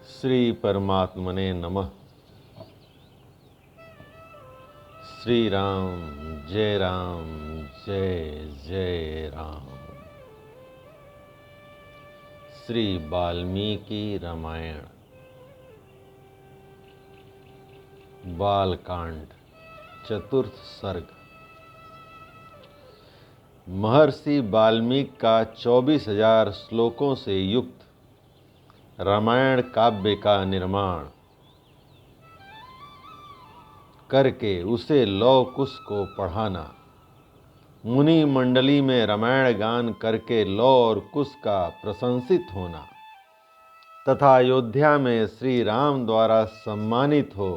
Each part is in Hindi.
श्री परमात्मने नमः। श्री राम जय राम जय जय राम। श्री वाल्मीकि रामायण बालकांड चतुर्थ सर्ग। महर्षि वाल्मीकि का 24,000 श्लोकों से युक्त रामायण काव्य का निर्माण करके उसे लौ कुश को पढ़ाना, मुनि मंडली में रामायण गान करके लौ और कुश का प्रशंसित होना तथा अयोध्या में श्री राम द्वारा सम्मानित हो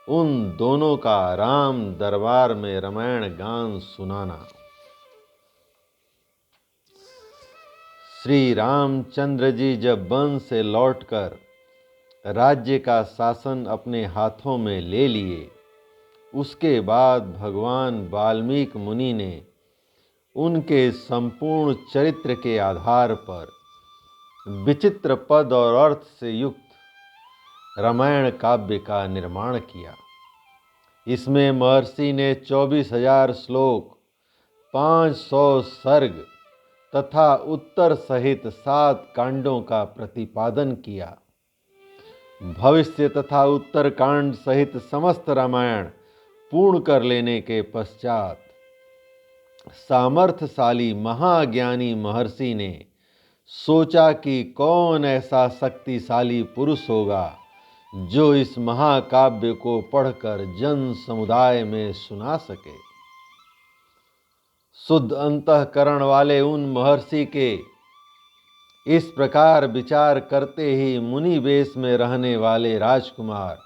उन दोनों का राम दरबार में रामायण गान सुनाना। श्री रामचंद्र जी जब वन से लौटकर राज्य का शासन अपने हाथों में ले लिए, उसके बाद भगवान वाल्मीकि मुनि ने उनके संपूर्ण चरित्र के आधार पर विचित्र पद और अर्थ से युक्त रामायण काव्य का निर्माण किया। इसमें महर्षि ने 24,000 श्लोक, 500 सर्ग तथा उत्तर सहित 7 कांडों का प्रतिपादन किया। भविष्य तथा उत्तर कांड सहित समस्त रामायण पूर्ण कर लेने के पश्चात सामर्थ्यशाली महाज्ञानी महर्षि ने सोचा कि कौन ऐसा शक्तिशाली पुरुष होगा जो इस महाकाव्य को पढ़कर जन समुदाय में सुना सके। शुद्ध अंतःकरण वाले उन महर्षि के इस प्रकार विचार करते ही मुनि वेश में रहने वाले राजकुमार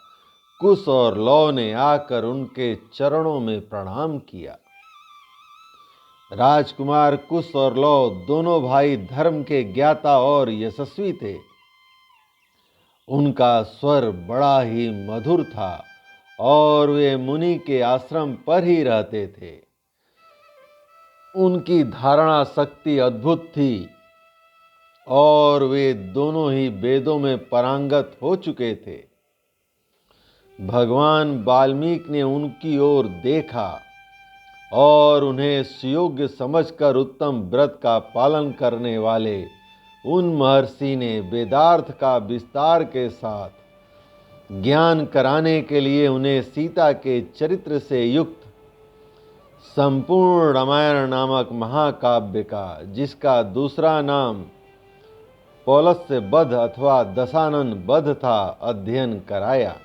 कुश और लौ ने आकर उनके चरणों में प्रणाम किया। राजकुमार कुश और लौ दोनों भाई धर्म के ज्ञाता और यशस्वी थे। उनका स्वर बड़ा ही मधुर था और वे मुनि के आश्रम पर ही रहते थे। उनकी धारणा शक्ति अद्भुत थी और वे दोनों ही वेदों में पारंगत हो चुके थे। भगवान वाल्मीकि ने उनकी ओर देखा और उन्हें सुयोग्य समझकर उत्तम व्रत का पालन करने वाले उन महर्षि ने वेदार्थ का विस्तार के साथ ज्ञान कराने के लिए उन्हें सीता के चरित्र से युक्त संपूर्ण रामायण नामक महाकाव्य का, जिसका दूसरा नाम पौलस्य वध अथवा दशानन वध था, अध्ययन कराया।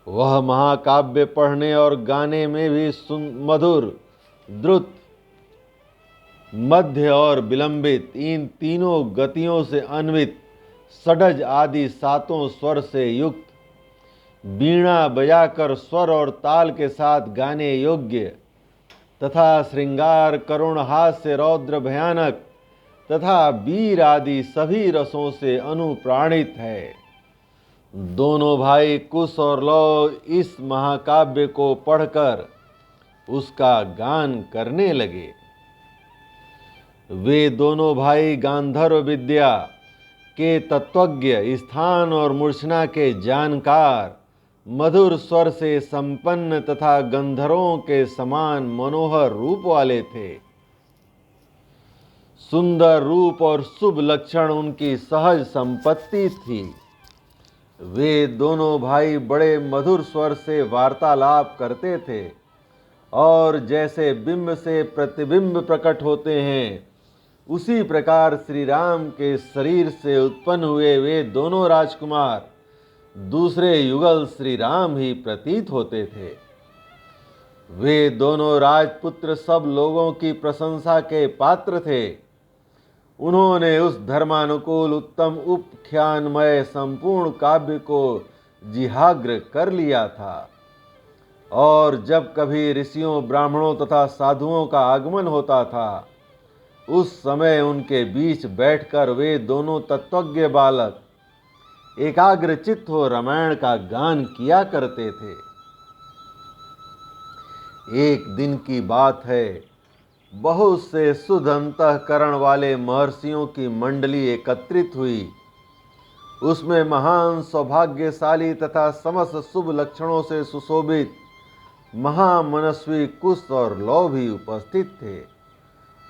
वह महाकाव्य पढ़ने और गाने में भी मधुर, द्रुत, मध्य और विलंबित, इन तीनों गतियों से अन्वित, षड्ज आदि 7 स्वर से युक्त, वीणा बजाकर स्वर और ताल के साथ गाने योग्य तथा श्रृंगार, करुण, हास्य, रौद्र, भयानक तथा वीर आदि सभी रसों से अनुप्राणित है। दोनों भाई कुश और लौ इस महाकाव्य को पढ़कर उसका गान करने लगे। वे दोनों भाई गांधर्व विद्या के तत्वज्ञ, स्थान और मूर्छना के जानकार, मधुर स्वर से संपन्न तथा गंधर्वों के समान मनोहर रूप वाले थे। सुंदर रूप और शुभ लक्षण उनकी सहज संपत्ति थी। वे दोनों भाई बड़े मधुर स्वर से वार्तालाप करते थे और जैसे बिंब से प्रतिबिंब प्रकट होते हैं, उसी प्रकार श्री राम के शरीर से उत्पन्न हुए वे दोनों राजकुमार दूसरे युगल श्री राम ही प्रतीत होते थे। वे दोनों राजपुत्र सब लोगों की प्रशंसा के पात्र थे। उन्होंने उस धर्मानुकूल उत्तम उपख्यानमय संपूर्ण काव्य को जिहाग्र कर लिया था और जब कभी ऋषियों, ब्राह्मणों तथा साधुओं का आगमन होता था, उस समय उनके बीच बैठकर वे दोनों तत्वज्ञ बालक एकाग्रचित्त हो रामायण का गान किया करते थे। एक दिन की बात है, बहुत से शुद्ध अंतःकरण वाले महर्षियों की मंडली एकत्रित हुई उसमें महान सौभाग्यशाली तथा समस्त शुभ लक्षणों से सुशोभित महामनस्वी कुश और लौ भी उपस्थित थे।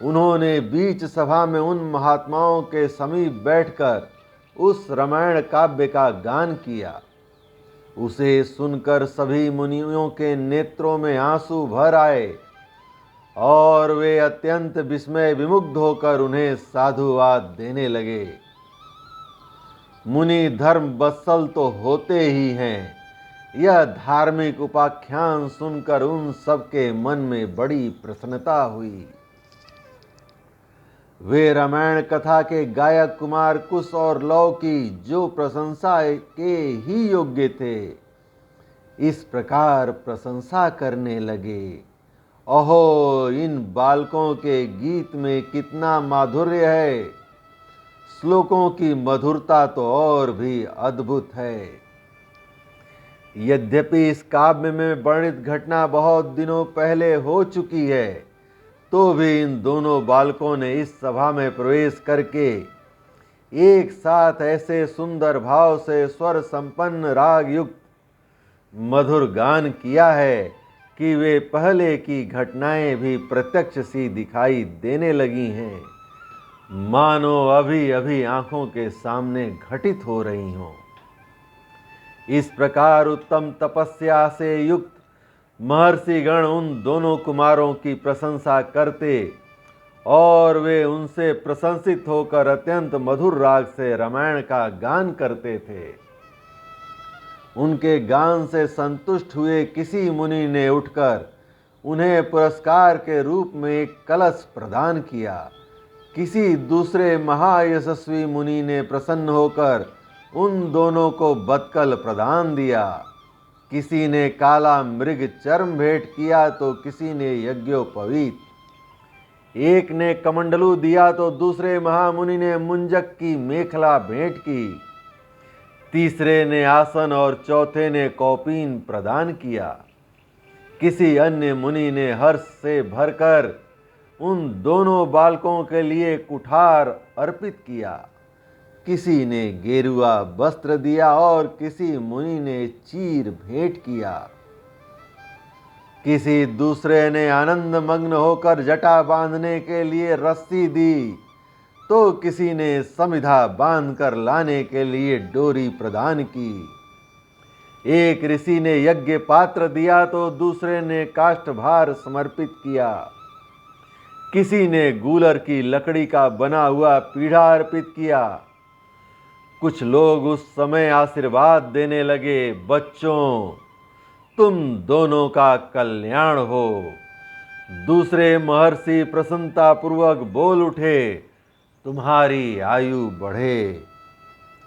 उन्होंने बीच सभा में उन महात्माओं के समीप बैठकर उस रामायण काव्य का गान किया। उसे सुनकर सभी मुनियों के नेत्रों में आंसू भर आए और वे अत्यंत विस्मय विमुग्ध होकर उन्हें साधुवाद देने लगे। मुनि धर्म वत्सल तो होते ही हैं। यह धार्मिक उपाख्यान सुनकर उन सबके मन में बड़ी प्रसन्नता हुई। वे रामायण कथा के गायक कुमार कुश और लौ की जो प्रशंसा के ही योग्य थे, इस प्रकार प्रशंसा करने लगे। ओहो, इन बालकों के गीत में कितना माधुर्य है। श्लोकों की मधुरता तो और भी अद्भुत है। यद्यपि इस काव्य में वर्णित घटना बहुत दिनों पहले हो चुकी है, तो भी इन दोनों बालकों ने इस सभा में प्रवेश करके एक साथ ऐसे सुंदर भाव से स्वर संपन्न राग युक्त मधुर गान किया है कि वे पहले की घटनाएं भी प्रत्यक्ष सी दिखाई देने लगी हैं, मानो अभी अभी आंखों के सामने घटित हो रही हों। इस प्रकार उत्तम तपस्या से युक्त महर्षिगण उन दोनों कुमारों की प्रशंसा करते और वे उनसे प्रशंसित होकर अत्यंत मधुर राग से रामायण का गान करते थे। उनके गान से संतुष्ट हुए किसी मुनि ने उठकर उन्हें पुरस्कार के रूप में एक कलश प्रदान किया। किसी दूसरे महायशस्वी मुनि ने प्रसन्न होकर उन दोनों को बतकल प्रदान दिया। किसी ने काला मृग चर्म भेंट किया तो किसी ने यज्ञोपवीत। एक ने कमंडलू दिया तो दूसरे महामुनि ने मुंजक की मेखला भेंट की। तीसरे ने आसन और चौथे ने कौपीन प्रदान किया। किसी अन्य मुनि ने हर्ष से भरकर उन दोनों बालकों के लिए कुठार अर्पित किया। किसी ने गेरुआ वस्त्र दिया और किसी मुनि ने चीर भेंट किया। किसी दूसरे ने आनंद मग्न होकर जटा बांधने के लिए रस्सी दी तो किसी ने समिधा बांधकर लाने के लिए डोरी प्रदान की। एक ऋषि ने यज्ञ पात्र दिया तो दूसरे ने काष्ठभार समर्पित किया। किसी ने गूलर की लकड़ी का बना हुआ पीढ़ा अर्पित किया। कुछ लोग उस समय आशीर्वाद देने लगे, बच्चों, तुम दोनों का कल्याण हो। दूसरे महर्षि प्रसन्नता पूर्वक बोल उठे, तुम्हारी आयु बढ़े।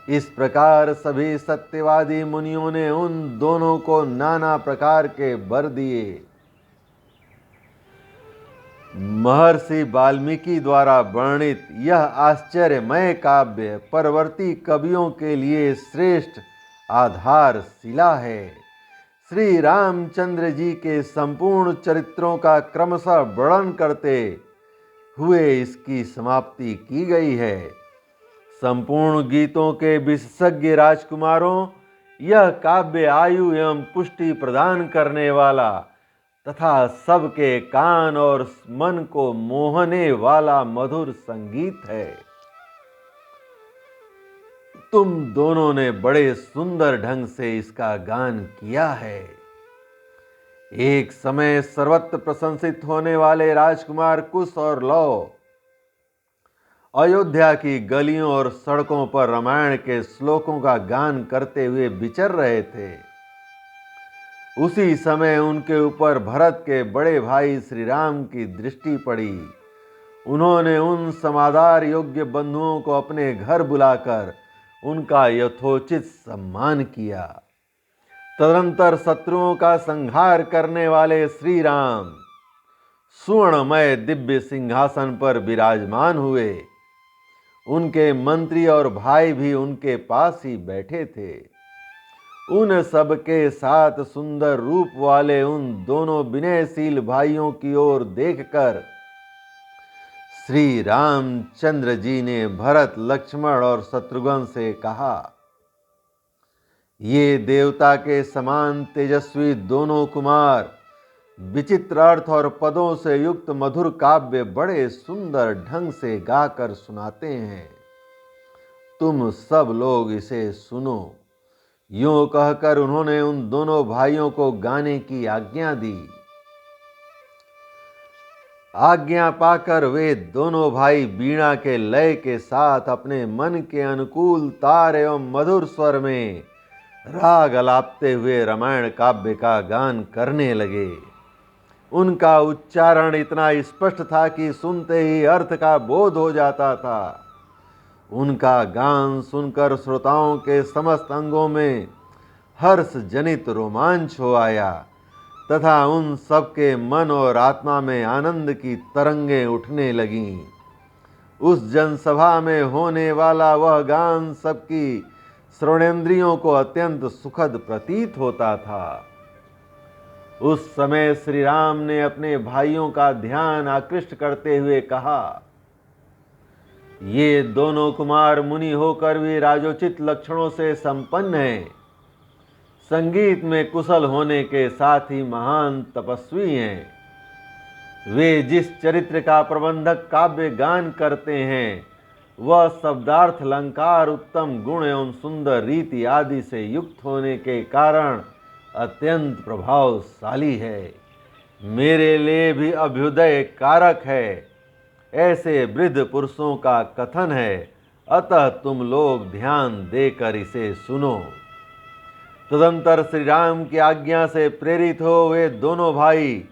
इस प्रकार सभी सत्यवादी मुनियों ने उन दोनों को नाना प्रकार के वर दिए। महर्षि वाल्मीकि द्वारा वर्णित यह आश्चर्यमय काव्य परवर्ती कवियों के लिए श्रेष्ठ आधारशिला है। श्री रामचंद्र जी के संपूर्ण चरित्रों का क्रमशः वर्णन करते हुए इसकी समाप्ति की गई है। संपूर्ण गीतों के विशेषज्ञ राजकुमारों, यह काव्य आयु एवं पुष्टि प्रदान करने वाला तथा सबके कान और मन को मोहने वाला मधुर संगीत है। तुम दोनों ने बड़े सुंदर ढंग से इसका गान किया है। एक समय सर्वत्र प्रशंसित होने वाले राजकुमार कुश और लौ अयोध्या की गलियों और सड़कों पर रामायण के श्लोकों का गान करते हुए विचर रहे थे। उसी समय उनके ऊपर भरत के बड़े भाई श्री राम की दृष्टि पड़ी। उन्होंने उन समादर योग्य बंधुओं को अपने घर बुलाकर उनका यथोचित सम्मान किया। तदनंतर शत्रुओं का संहार करने वाले श्री राम सुवर्णमय दिव्य सिंहासन पर विराजमान हुए। उनके मंत्री और भाई भी उनके पास ही बैठे थे। उन सब के साथ सुंदर रूप वाले उन दोनों विनयशील भाइयों की ओर देखकर श्री रामचंद्र जी ने भरत, लक्ष्मण और शत्रुघ्न से कहा, ये देवता के समान तेजस्वी दोनों कुमार विचित्र अर्थ और पदों से युक्त मधुर काव्य बड़े सुंदर ढंग से गाकर सुनाते हैं। तुम सब लोग इसे सुनो। यूं कहकर उन्होंने उन दोनों भाइयों को गाने की आज्ञा दी। आज्ञा पाकर वे दोनों भाई वीणा के लय के साथ अपने मन के अनुकूल तार एवं मधुर स्वर में राग अलापते हुए रामायण काव्य का गान करने लगे। उनका उच्चारण इतना स्पष्ट था कि सुनते ही अर्थ का बोध हो जाता था। उनका गान सुनकर श्रोताओं के समस्त अंगों में हर्ष जनित रोमांच हो आया तथा उन सबके मन और आत्मा में आनंद की तरंगें उठने लगीं। उस जनसभा में होने वाला वह गान सबकी श्रवणेंद्रियों को अत्यंत सुखद प्रतीत होता था। उस समय श्री राम ने अपने भाइयों का ध्यान आकृष्ट करते हुए कहा, ये दोनों कुमार मुनि होकर भी राजोचित लक्षणों से संपन्न हैं। संगीत में कुशल होने के साथ ही महान तपस्वी हैं। वे जिस चरित्र का प्रबंधक काव्य गान करते हैं वह शब्दार्थ अलंकार उत्तम गुण एवं सुंदर रीति आदि से युक्त होने के कारण अत्यंत प्रभावशाली है। मेरे लिए भी अभ्युदय कारक है, ऐसे वृद्ध पुरुषों का कथन है। अतः तुम लोग ध्यान देकर इसे सुनो। तदंतर श्री राम की आज्ञा से प्रेरित हो वे दोनों भाई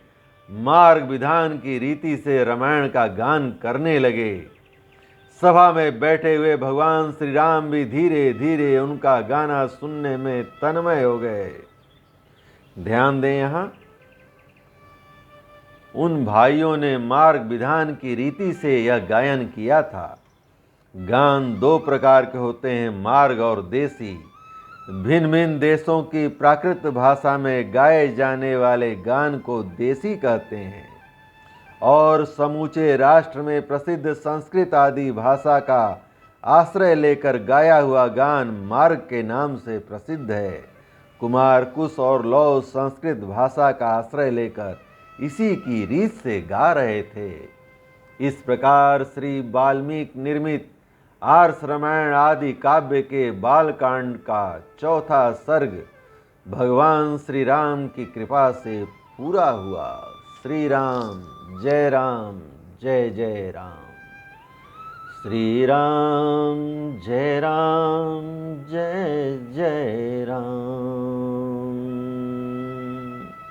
मार्ग विधान की रीति से रामायण का गान करने लगे। सभा में बैठे हुए भगवान श्री राम भी धीरे धीरे उनका गाना सुनने में तन्मय हो गए। ध्यान दें, यहाँ उन भाइयों ने मार्ग विधान की रीति से यह गायन किया था। गान दो प्रकार के होते हैं, मार्ग और देसी। भिन्न भिन्न देशों की प्राकृत भाषा में गाए जाने वाले गान को देसी कहते हैं और समूचे राष्ट्र में प्रसिद्ध संस्कृत आदि भाषा का आश्रय लेकर गाया हुआ गान मार्ग के नाम से प्रसिद्ध है। कुमार कुश और लौ संस्कृत भाषा का आश्रय लेकर इसी की रीत से गा रहे थे। इस प्रकार श्री वाल्मीकि निर्मित आर्ष रामायण आदि काव्य के बालकांड का चौथा सर्ग भगवान श्री राम की कृपा से पूरा हुआ। श्री राम जय राम, जय जय राम। श्री राम जय राम, जय जय राम।